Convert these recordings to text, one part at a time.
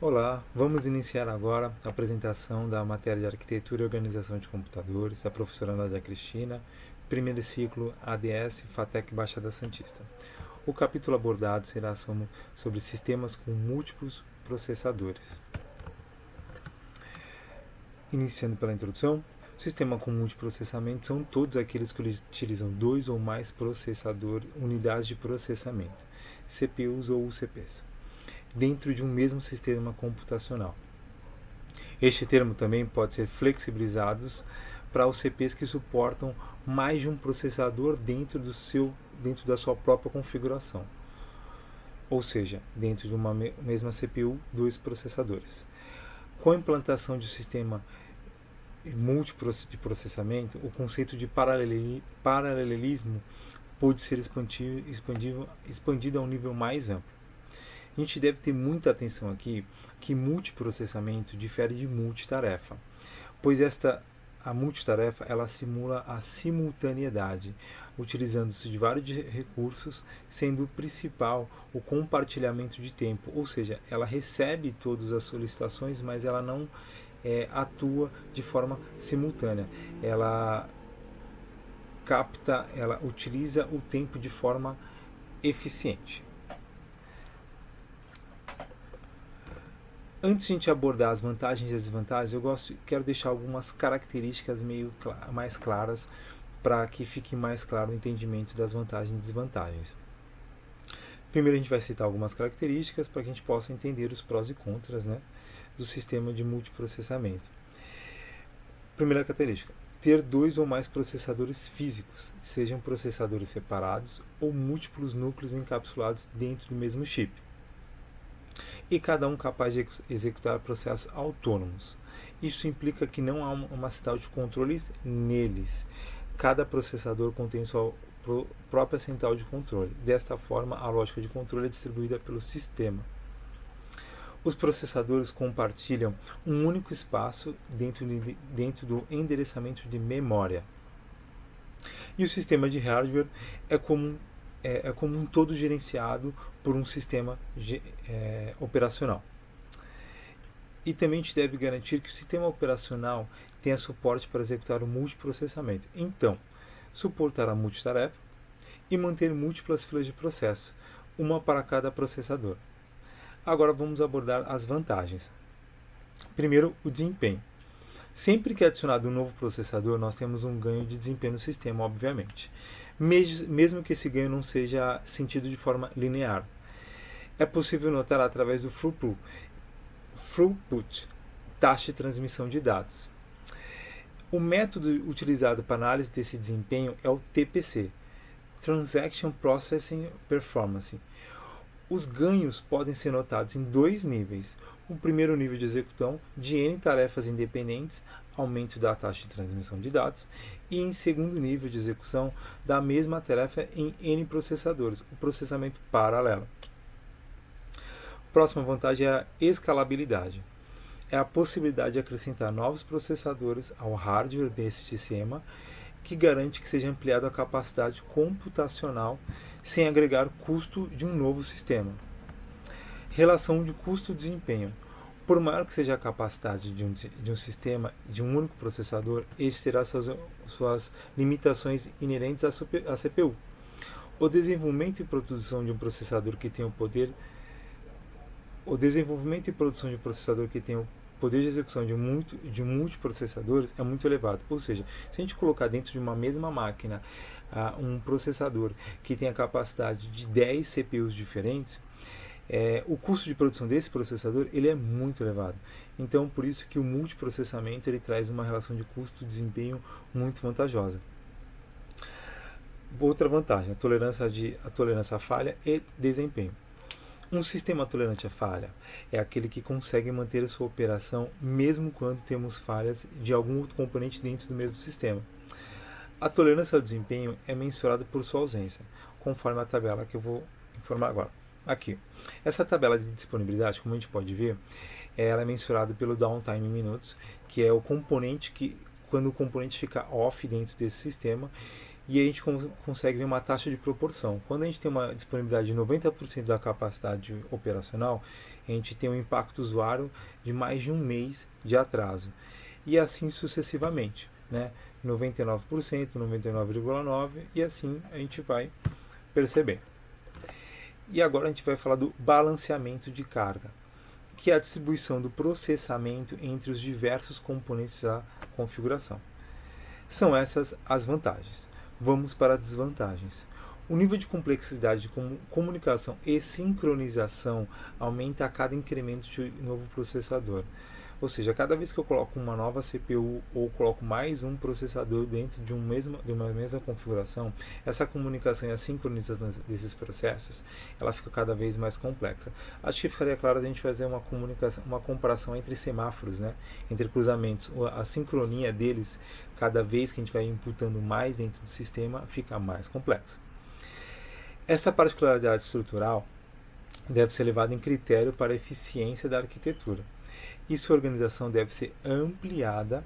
Olá, vamos iniciar agora a apresentação da matéria de Arquitetura e Organização de Computadores, da professora Nádia Cristina, primeiro ciclo ADS FATEC Baixada Santista. O capítulo abordado será sobre sistemas com múltiplos processadores. Iniciando pela introdução, o sistema com multiprocessamento são todos aqueles que utilizam dois ou mais unidades de processamento, CPUs ou UCPs, dentro de um mesmo sistema computacional. Este termo também pode ser flexibilizado para os CPs que suportam mais de um processador dentro da sua própria configuração. Ou seja, dentro de uma mesma CPU, dois processadores. Com a implantação de um sistema múltiplo de processamento, o conceito de paralelismo pode ser expandido a um nível mais amplo. A gente deve ter muita atenção aqui que multiprocessamento difere de multitarefa, pois a multitarefa ela simula a simultaneidade, utilizando-se de vários recursos, sendo o principal o compartilhamento de tempo, ou seja, ela recebe todas as solicitações, mas ela não atua de forma simultânea. Ela ela utiliza o tempo de forma eficiente. Antes de a gente abordar as vantagens e as desvantagens, quero deixar algumas características mais claras para que fique mais claro o entendimento das vantagens e desvantagens. Primeiro a gente vai citar algumas características para que a gente possa entender os prós e contras, do sistema de multiprocessamento. Primeira característica: ter dois ou mais processadores físicos, sejam processadores separados ou múltiplos núcleos encapsulados dentro do mesmo chip, e cada um capaz de executar processos autônomos. Isso implica que não há uma central de controle neles. Cada processador contém sua própria central de controle. Desta forma, a lógica de controle é distribuída pelo sistema. Os processadores compartilham um único espaço dentro do endereçamento de memória. E o sistema de hardware é como um todo gerenciado por um sistema operacional. E também a gente deve garantir que o sistema operacional tenha suporte para executar o multiprocessamento. Então, suportar a multitarefa e manter múltiplas filas de processo, uma para cada processador. Agora vamos abordar as vantagens. Primeiro, o desempenho. Sempre que é adicionado um novo processador, nós temos um ganho de desempenho no sistema, obviamente, mesmo que esse ganho não seja sentido de forma linear. É possível notar através do throughput, taxa de transmissão de dados. O método utilizado para análise desse desempenho é o TPC, Transaction Processing Performance. Os ganhos podem ser notados em dois níveis. O primeiro nível de execução de N tarefas independentes, aumento da taxa de transmissão de dados, e em segundo nível de execução da mesma tarefa em N processadores, o processamento paralelo. Próxima vantagem é a escalabilidade. É a possibilidade de acrescentar novos processadores ao hardware desse sistema, que garante que seja ampliada a capacidade computacional sem agregar custo de um novo sistema. Relação de custo-desempenho. Por maior que seja a capacidade de um sistema, de um único processador, este terá suas limitações inerentes à CPU. O desenvolvimento e produção de um processador que tenha o poder de execução de multiprocessadores é muito elevado. Ou seja, se a gente colocar dentro de uma mesma máquina um processador que tem a capacidade de 10 CPUs diferentes, o custo de produção desse processador ele é muito elevado. Então, por isso que o multiprocessamento ele traz uma relação de custo-desempenho muito vantajosa. Outra vantagem, a tolerância à falha e desempenho. Um sistema tolerante à falha é aquele que consegue manter a sua operação mesmo quando temos falhas de algum outro componente dentro do mesmo sistema. A tolerância ao desempenho é mensurada por sua ausência, conforme a tabela que eu vou informar agora. Aqui. Essa tabela de disponibilidade, como a gente pode ver, ela é mensurada pelo downtime em minutos, que é o componente quando o componente fica off dentro desse sistema, e a gente consegue ver uma taxa de proporção. Quando a gente tem uma disponibilidade de 90% da capacidade operacional, a gente tem um impacto usuário de mais de um mês de atraso. E assim sucessivamente, né? 99%, 99,9% e assim a gente vai perceber. E agora a gente vai falar do balanceamento de carga, que é a distribuição do processamento entre os diversos componentes da configuração. São essas as vantagens. Vamos para as desvantagens. O nível de complexidade de comunicação e sincronização aumenta a cada incremento de novo processador. Ou seja, cada vez que eu coloco uma nova CPU ou coloco mais um processador dentro de uma mesma configuração, essa comunicação e a sincronização desses processos, ela fica cada vez mais complexa. Acho que ficaria claro a gente fazer uma comparação entre semáforos, né? Entre cruzamentos. A sincronia deles, cada vez que a gente vai imputando mais dentro do sistema, fica mais complexa. Esta particularidade estrutural deve ser levada em critério para a eficiência da arquitetura. E sua organização deve ser ampliada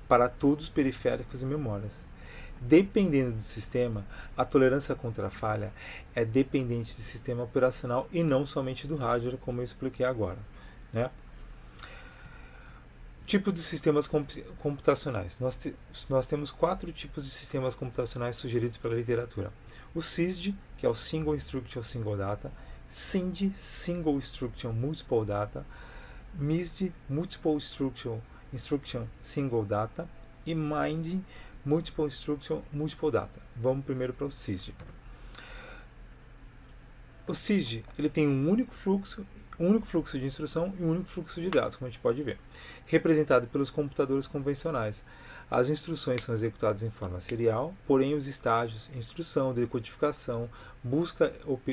para todos os periféricos e memórias. Dependendo do sistema, a tolerância contra a falha é dependente do sistema operacional e não somente do hardware, como eu expliquei agora, né? Tipo de sistemas computacionais. Nós temos 4 tipos de sistemas computacionais sugeridos pela literatura. O SISD, que é o Single Instruction Single Data, SIND, Single Instruction Multiple Data, MISD, Multiple Instruction Single Data e MIND, Multiple Instruction Multiple Data. Vamos primeiro para o SISD. O SISD ele tem um único fluxo de instrução e um único fluxo de dados, como a gente pode ver, representado pelos computadores convencionais. As instruções são executadas em forma serial, porém os estágios, instrução, decodificação, busca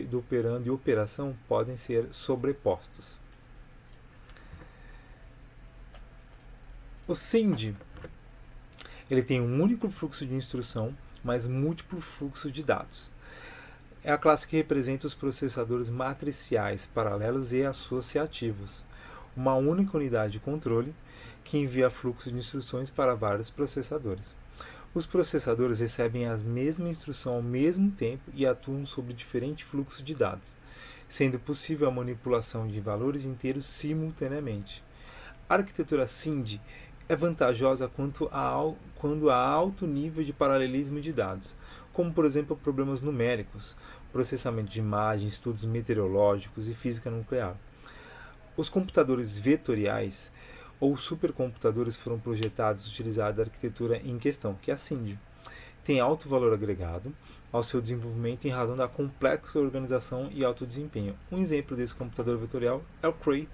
do operando e operação podem ser sobrepostos. O SIND ele tem um único fluxo de instrução, mas múltiplo fluxo de dados. É a classe que representa os processadores matriciais, paralelos e associativos. Uma única unidade de controle que envia fluxo de instruções para vários processadores. Os processadores recebem a mesma instrução ao mesmo tempo e atuam sobre diferentes fluxos de dados, sendo possível a manipulação de valores inteiros simultaneamente. A arquitetura SIND é vantajosa quando há alto nível de paralelismo de dados, como por exemplo problemas numéricos, processamento de imagens, estudos meteorológicos e física nuclear. Os computadores vetoriais ou supercomputadores foram projetados utilizando a arquitetura em questão, que é a SIND. Tem alto valor agregado ao seu desenvolvimento em razão da complexa organização e alto desempenho. Um exemplo desse computador vetorial é o Cray